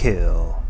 kill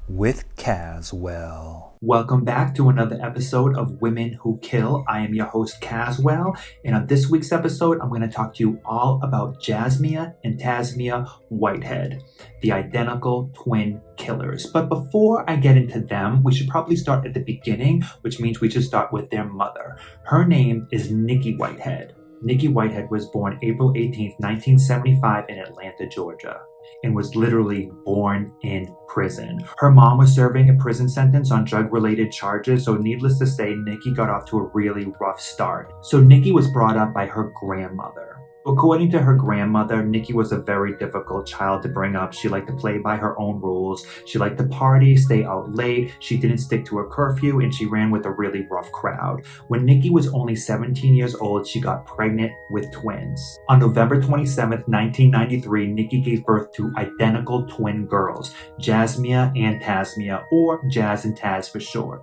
with Cazwell. Welcome back to another episode of Women Who Kill. I am your host, Cazwell, and on this week's episode, I'm going to talk to you all about Jasmiyah and Tasmiyah Whitehead, the identical twin killers. But before I get into them, we should probably start at the beginning, which means we should start with their mother. Her name is Nikki Whitehead. Nikki Whitehead was born April 18th, 1975 in Atlanta, Georgia, and was literally born in prison. Her mom was serving a prison sentence on drug-related charges, so needless to say, Nikki got off to a really rough start. So Nikki was brought up by her grandmother. According to her grandmother, Nikki was a very difficult child to bring up. She liked to play by her own rules. She liked to party, stay out late. She didn't stick to her curfew, and she ran with a really rough crowd. When Nikki was only 17 years old, she got pregnant with twins. On November 27th, 1993, Nikki gave birth to identical twin girls, Jasmiyah and Tasmiyah, or Jazz and Taz for short.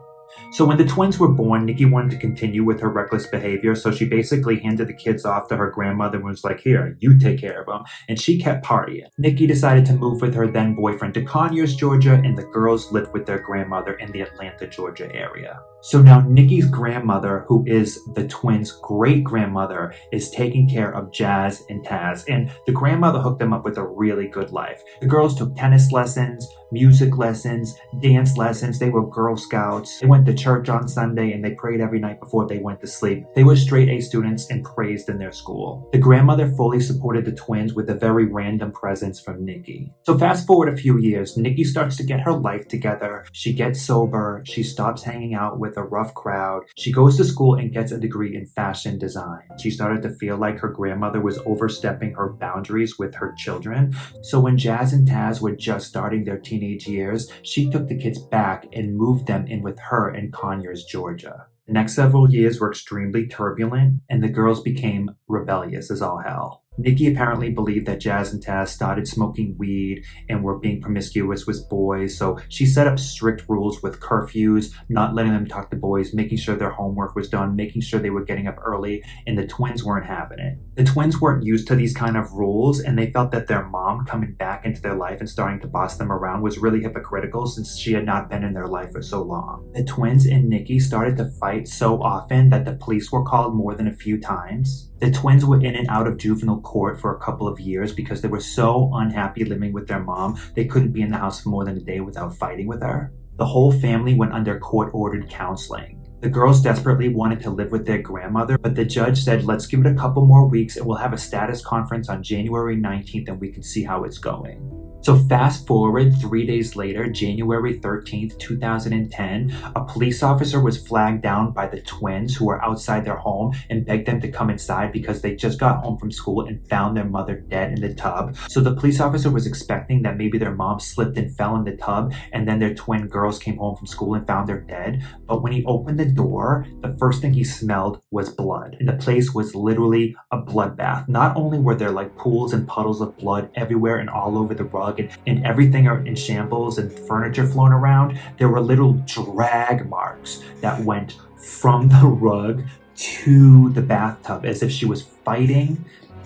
So when the twins were born, Nikki wanted to continue with her reckless behavior, so she basically handed the kids off to her grandmother and was like, here, you take care of them. And she kept partying. Nikki decided to move with her then boyfriend to Conyers, Georgia, and the girls lived with their grandmother in the Atlanta, Georgia area. So now Nikki's grandmother, who is the twins' great-grandmother, is taking care of Jazz and Taz, and the grandmother hooked them up with a really good life. The girls took tennis lessons, music lessons, dance lessons. They were Girl Scouts. They went to church on Sunday, and they prayed every night before they went to sleep. They were straight-A students and praised in their school. The grandmother fully supported the twins with a very random presence from Nikki. So fast forward a few years, Nikki starts to get her life together. She gets sober. She stops hanging out with a rough crowd. She goes to school and gets a degree in fashion design. She started to feel like her grandmother was overstepping her boundaries with her children. So when Jazz and Taz were just starting their teenage years, she took the kids back and moved them in with her in Conyers, Georgia. The next several years were extremely turbulent, and the girls became rebellious as all hell. Nikki apparently believed that Jazz and Taz started smoking weed and were being promiscuous with boys, so she set up strict rules with curfews, not letting them talk to boys, making sure their homework was done, making sure they were getting up early, and the twins weren't having it. The twins weren't used to these kind of rules, and they felt that their mom coming back into their life and starting to boss them around was really hypocritical since she had not been in their life for so long. The twins and Nikki started to fight so often that the police were called more than a few times. The twins were in and out of juvenile court for a couple of years because they were so unhappy living with their mom, they couldn't be in the house for more than a day without fighting with her. The whole family went under court-ordered counseling. The girls desperately wanted to live with their grandmother, but the judge said, let's give it a couple more weeks and we'll have a status conference on January 19th and we can see how it's going. So fast forward 3 days later, January 13th, 2010, a police officer was flagged down by the twins who were outside their home and begged them to come inside because they just got home from school and found their mother dead in the tub. So the police officer was expecting that maybe their mom slipped and fell in the tub and then their twin girls came home from school and found her dead. But when he opened the door, the first thing he smelled was blood. And the place was literally a bloodbath. Not only were there like pools and puddles of blood everywhere and all over the rug, and everything are in shambles and furniture flown around, there were little drag marks that went from the rug to the bathtub as if she was fighting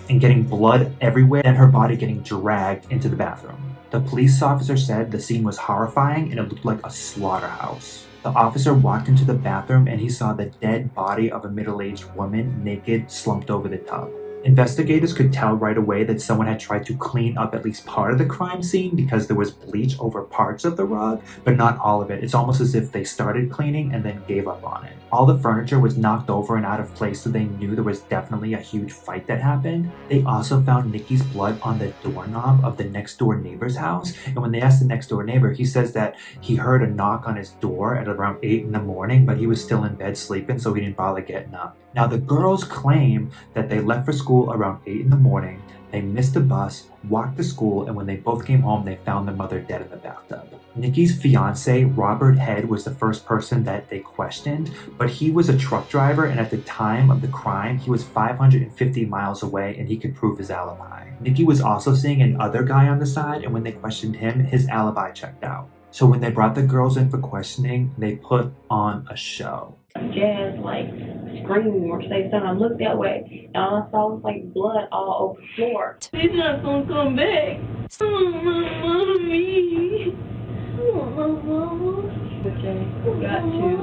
and getting blood everywhere and her body getting dragged into the bathroom. The police officer said the scene was horrifying and it looked like a slaughterhouse. The officer walked into the bathroom and he saw the dead body of a middle-aged woman naked slumped over the tub. Investigators could tell right away that someone had tried to clean up at least part of the crime scene because there was bleach over parts of the rug, but not all of it. It's almost as if they started cleaning and then gave up on it. All the furniture was knocked over and out of place, so they knew there was definitely a huge fight that happened. They also found Nikki's blood on the doorknob of the next door neighbor's house, and when they asked the next door neighbor, he says that he heard a knock on his door at around 8 in the morning, but he was still in bed sleeping, so he didn't bother getting up. Now, the girls claim that they left for school around 8 in the morning, they missed the bus, walked to school, and when they both came home, they found their mother dead in the bathtub. Nikki's fiance, Robert Head, was the first person that they questioned, but he was a truck driver, and at the time of the crime, he was 550 miles away, and he could prove his alibi. Nikki was also seeing another guy on the side, and when they questioned him, his alibi checked out. So when they brought the girls in for questioning, they put on a show. Jazz like screaming or say something. I looked that way and all I saw was like blood all over the floor. He's not gonna come back. Mommy. Mama. Okay, got to.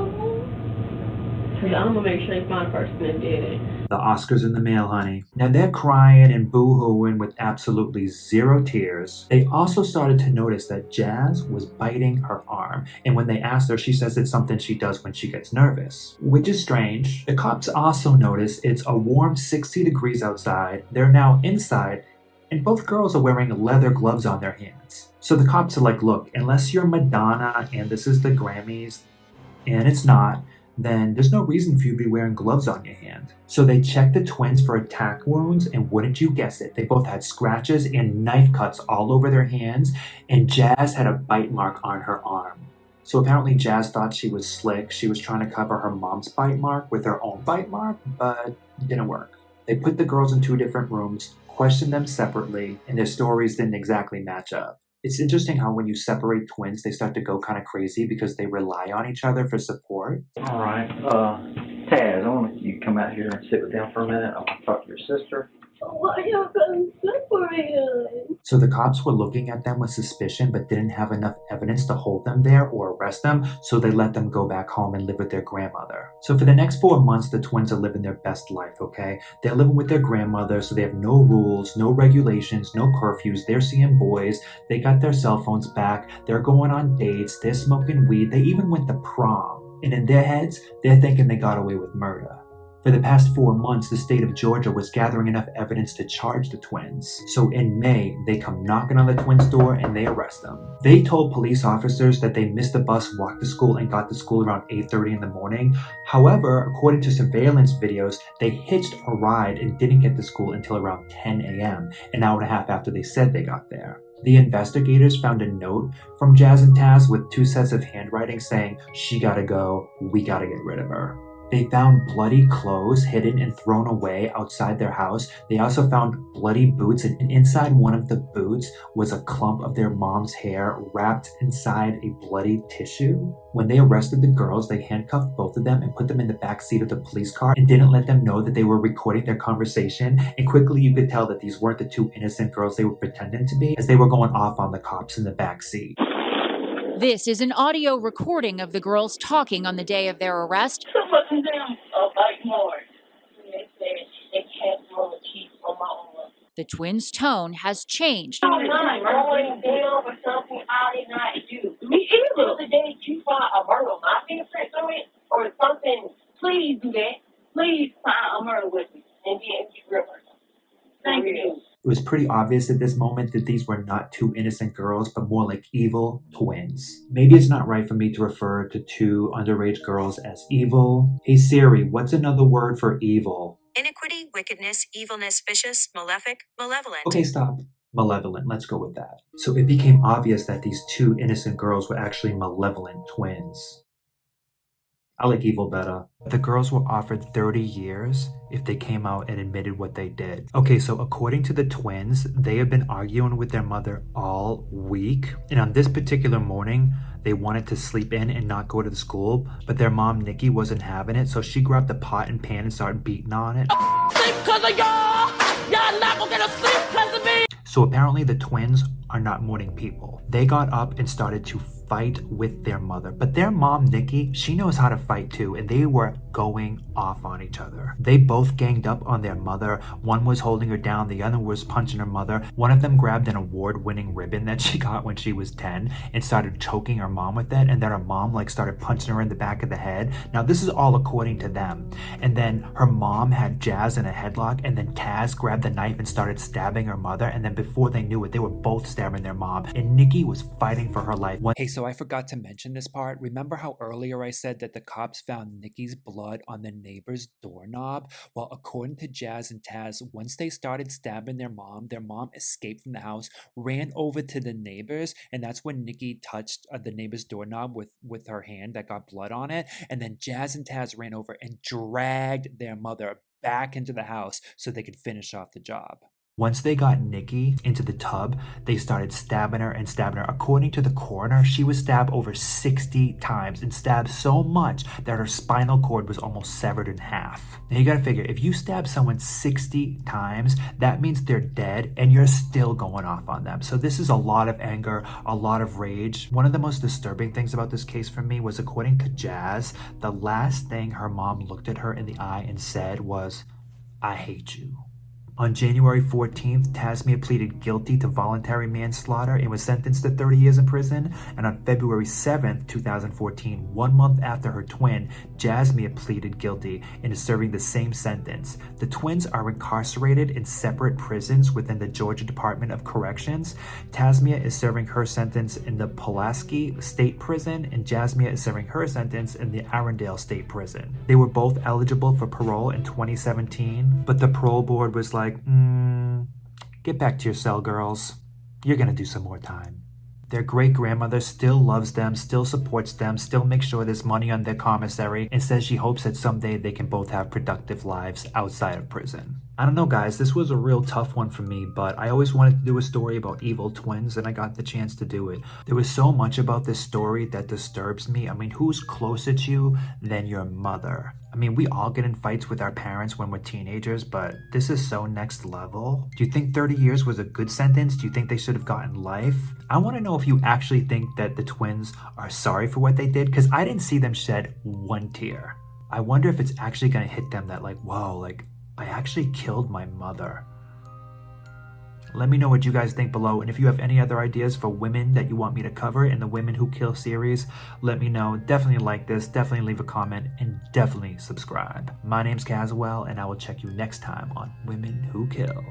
Because I'm going to make sure they find the person that did it. The Oscar's in the mail, honey. Now they're crying and boo-hooing with absolutely zero tears. They also started to notice that Jazz was biting her arm. And when they asked her, she says it's something she does when she gets nervous, which is strange. The cops also notice it's a warm 60 degrees outside. They're now inside, and both girls are wearing leather gloves on their hands. So the cops are like, look, unless you're Madonna and this is the Grammys, and it's not, then there's no reason for you to be wearing gloves on your hand. So they checked the twins for attack wounds, and wouldn't you guess it, they both had scratches and knife cuts all over their hands, and Jazz had a bite mark on her arm. So apparently Jazz thought she was slick. She was trying to cover her mom's bite mark with her own bite mark, but it didn't work. They put the girls in 2 different rooms, questioned them separately, and their stories didn't exactly match up. It's interesting how when you separate twins, they start to go kind of crazy because they rely on each other for support. All right. Taz, I want you to come out here and sit with them for a minute. I want to talk to your sister. Why y'all gonna separate? So the cops were looking at them with suspicion, but didn't have enough evidence to hold them there or arrest them, so they let them go back home and live with their grandmother. So for the next 4 months, the twins are living their best life, okay? They're living with their grandmother, so they have no rules, no regulations, no curfews. They're seeing boys. They got their cell phones back. They're going on dates. They're smoking weed. They even went to prom. And in their heads, they're thinking they got away with murder. For the past 4 months, the state of Georgia was gathering enough evidence to charge the twins. So in May, they come knocking on the twins' door and they arrest them. They told police officers that they missed the bus, walked to school, and got to school around 8:30 in the morning. However, according to surveillance videos, they hitched a ride and didn't get to school until around 10 a.m., an hour and a half after they said they got there. The investigators found a note from Jazz and Taz with 2 sets of handwriting saying, "She gotta go, we gotta get rid of her." They found bloody clothes hidden and thrown away outside their house. They also found bloody boots, and inside one of the boots was a clump of their mom's hair wrapped inside a bloody tissue. When they arrested the girls, they handcuffed both of them and put them in the back seat of the police car and didn't let them know that they were recording their conversation. And quickly you could tell that these weren't the 2 innocent girls they were pretending to be, as they were going off on the cops in the back seat. This is an audio recording of the girls talking on the day of their arrest. Some of them are bite marks. They said they can't roll the teeth on my arm. The twins' tone has changed. I'm not going down for something I did not do. Me either. The day you find a murder with my fingerprints on it or something, please do that. Please find a murder with me and then get rid of her. Thank you. It was pretty obvious at this moment that these were not 2 innocent girls, but more like evil twins. Maybe it's not right for me to refer to 2 underage girls as evil. Hey Siri, what's another word for evil? Iniquity, wickedness, evilness, vicious, malefic, malevolent. Okay, stop. Malevolent, let's go with that. So it became obvious that these 2 innocent girls were actually malevolent twins. I like evil better. The girls were offered 30 years if they came out and admitted what they did. Okay, so according to the twins, they had been arguing with their mother all week. And on this particular morning, they wanted to sleep in and not go to the school, but their mom, Nikki, wasn't having it. So she grabbed the pot and pan and started beating on it. Sleep because of y'all. Y'all not going to get a sleep because of me. So apparently the twins are not morning people. They got up and started to fight with their mother. But their mom, Nikki, she knows how to fight too, and they were going off on each other. They both ganged up on their mother. One was holding her down, the other was punching her mother. One of them grabbed an award-winning ribbon that she got when she was 10 and started choking her mom with it, and then her mom started punching her in the back of the head. Now this is all according to them. And then her mom had Jazz in a headlock, and then Taz grabbed the knife and started stabbing her mother, and then before they knew it, they were both stabbing their mom, and Nikki was fighting for her life. Hey, so I forgot to mention this part. Remember how earlier I said that the cops found Nikki's blood on the neighbor's doorknob? Well, according to Jazz and Taz, once they started stabbing their mom escaped from the house, ran over to the neighbors, and that's when Nikki touched the neighbor's doorknob with her hand that got blood on it, and then Jazz and Taz ran over and dragged their mother back into the house so they could finish off the job. Once they got Nikki into the tub, they started stabbing her and stabbing her. According to the coroner, she was stabbed over 60 times and stabbed so much that her spinal cord was almost severed in half. Now you gotta figure, if you stab someone 60 times, that means they're dead and you're still going off on them. So this is a lot of anger, a lot of rage. One of the most disturbing things about this case for me was, according to Jazz, the last thing her mom looked at her in the eye and said was, "I hate you." On January 14th, Tasmiyah pleaded guilty to voluntary manslaughter and was sentenced to 30 years in prison. And on February 7th, 2014, 1 month after her twin, Jasmiyah pleaded guilty and is serving the same sentence. The twins are incarcerated in separate prisons within the Georgia Department of Corrections. Tasmiyah is serving her sentence in the Pulaski State Prison, and Jasmiyah is serving her sentence in the Arundel State Prison. They were both eligible for parole in 2017, but the parole board was like, get back to your cell, girls. You're gonna do some more time. Their great-grandmother still loves them, still supports them, still makes sure there's money on their commissary, and says she hopes that someday they can both have productive lives outside of prison. I don't know, guys, this was a real tough one for me, but I always wanted to do a story about evil twins, and I got the chance to do it. There was so much about this story that disturbs me. I mean, who's closer to you than your mother? I mean, we all get in fights with our parents when we're teenagers, but this is so next level. Do you think 30 years was a good sentence? Do you think they should have gotten life? I want to know if you actually think that the twins are sorry for what they did, because I didn't see them shed one tear. I wonder if it's actually going to hit them that, like, whoa, like, I actually killed my mother. Let me know what you guys think below, and if you have any other ideas for women that you want me to cover in the Women Who Kill series, let me know. Definitely like this, definitely leave a comment, and definitely subscribe. My name's Cazwell, and I will check you next time on Women Who Kill.